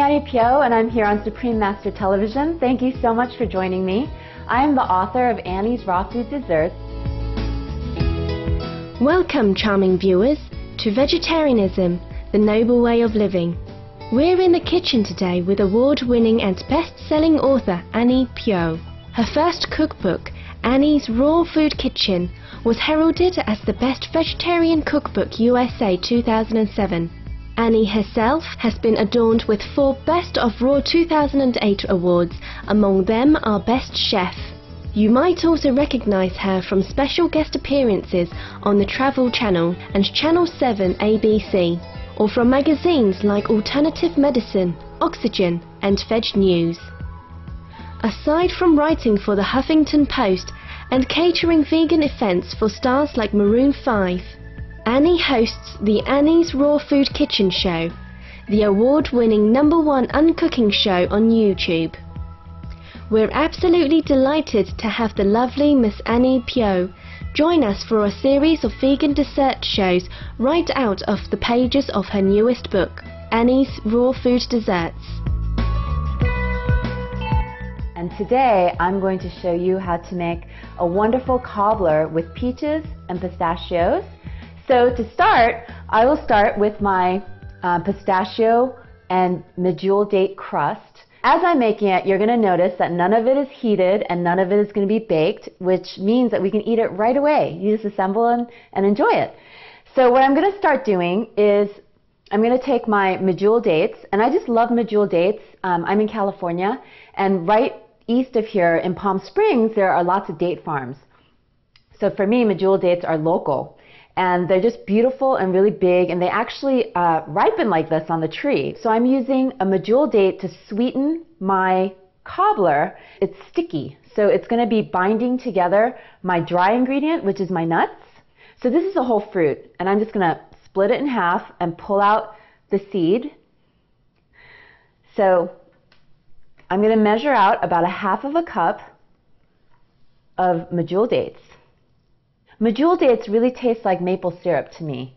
Annie Phyo, and I'm here on Supreme Master Television. Thank you so much for joining me. I am the author of Annie's Raw Food Desserts. Welcome, charming viewers, to Vegetarianism, the Noble Way of Living. We're in the kitchen today with award-winning and best-selling author Annie Phyo. Her first cookbook, Annie's Raw Food Kitchen, was heralded as the Best Vegetarian Cookbook USA 2007. Annie herself has been adorned with 4 Best of Raw 2008 awards, among them are Best Chef. You might also recognize her from special guest appearances on the Travel Channel and Channel 7 ABC, or from magazines like Alternative Medicine, Oxygen and Veg News. Aside from writing for the Huffington Post and catering vegan events for stars like Maroon 5, Annie hosts the Annie's Raw Food Kitchen Show, the award-winning #1 uncooking show on YouTube. We're absolutely delighted to have the lovely Miss Annie Phyo join us for a series of vegan dessert shows right out of the pages of her newest book, Annie's Raw Food Desserts. And today I'm going to show you how to make a wonderful cobbler with peaches and pistachios. So to start, I will start with my pistachio and medjool date crust. As I'm making it, you're going to notice that none of it is heated and none of it is going to be baked, which means that we can eat it right away. You just assemble and enjoy it. So what I'm going to start doing is I'm going to take my medjool dates, and I just love medjool dates. I'm in California, and right east of here in Palm Springs, there are lots of date farms. So for me, medjool dates are local. And they're just beautiful and really big, and they actually ripen like this on the tree. So I'm using a medjool date to sweeten my cobbler. It's sticky, so it's going to be binding together my dry ingredient, which is my nuts. So this is a whole fruit, and I'm just going to split it in half and pull out the seed. So I'm going to measure out about 1/2 cup of medjool dates. Medjool dates really taste like maple syrup to me.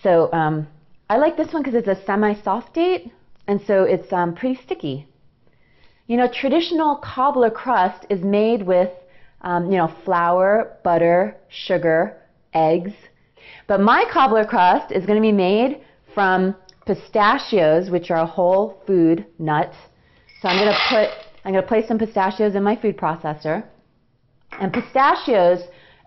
So I like this one because it's a semi-soft date, and so it's pretty sticky. You know, traditional cobbler crust is made with flour, butter, sugar, eggs. But my cobbler crust is going to be made from pistachios, which are a whole food nut. So I'm going to place some pistachios in my food processor. And pistachios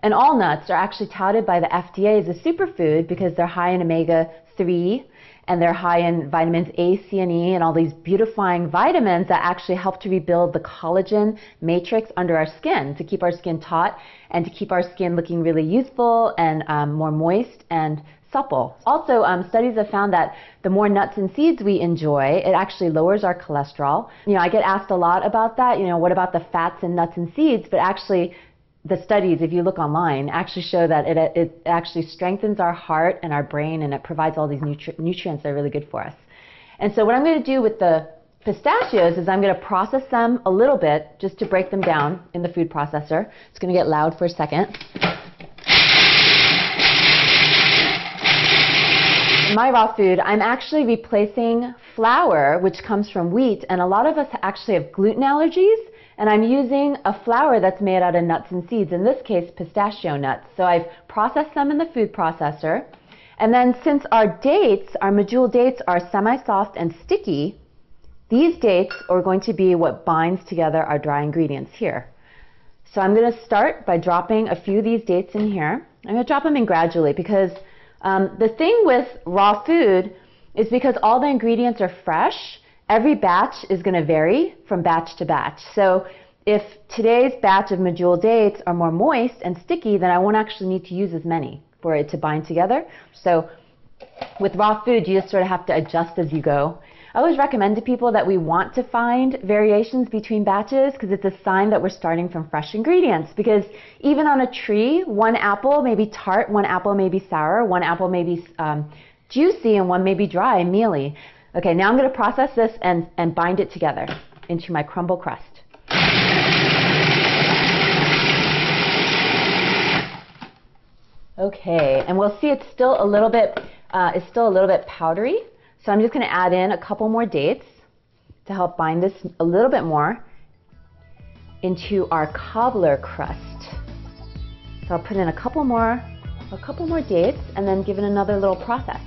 and all nuts are actually touted by the FDA as a superfood because they're high in omega-3 and they're high in vitamins A, C, and E and all these beautifying vitamins that actually help to rebuild the collagen matrix under our skin to keep our skin taut and to keep our skin looking really youthful and more moist and supple. Also, studies have found that the more nuts and seeds we enjoy, it actually lowers our cholesterol. You know, I get asked a lot about that, what about the fats in nuts and seeds? But actually, the studies, if you look online, actually show that it actually strengthens our heart and our brain, and it provides all these nutrients that are really good for us. And so what I'm going to do with the pistachios is I'm going to process them a little bit just to break them down in the food processor. It's going to get loud for a second. In my raw food, I'm actually replacing flour, which comes from wheat, and a lot of us actually have gluten allergies. And I'm using a flour that's made out of nuts and seeds, in this case pistachio nuts. So I've processed them in the food processor. And then since our medjool dates are semi-soft and sticky, these dates are going to be what binds together our dry ingredients here. So I'm going to start by dropping a few of these dates in here. I'm going to drop them in gradually because the thing with raw food is because all the ingredients are fresh, every batch is going to vary from batch to batch. So if today's batch of medjool dates are more moist and sticky, then I won't actually need to use as many for it to bind together. So with raw food, you just sort of have to adjust as you go. I always recommend to people that we want to find variations between batches because it's a sign that we're starting from fresh ingredients. Because even on a tree, one apple may be tart, one apple may be sour, one apple may be juicy, and one may be dry and mealy. Okay, now I'm going to process this and bind it together into my crumble crust. Okay, and we'll see it's still a little bit powdery. So I'm just going to add in a couple more dates to help bind this a little bit more into our cobbler crust. So I'll put in a couple more dates and then give it another little process.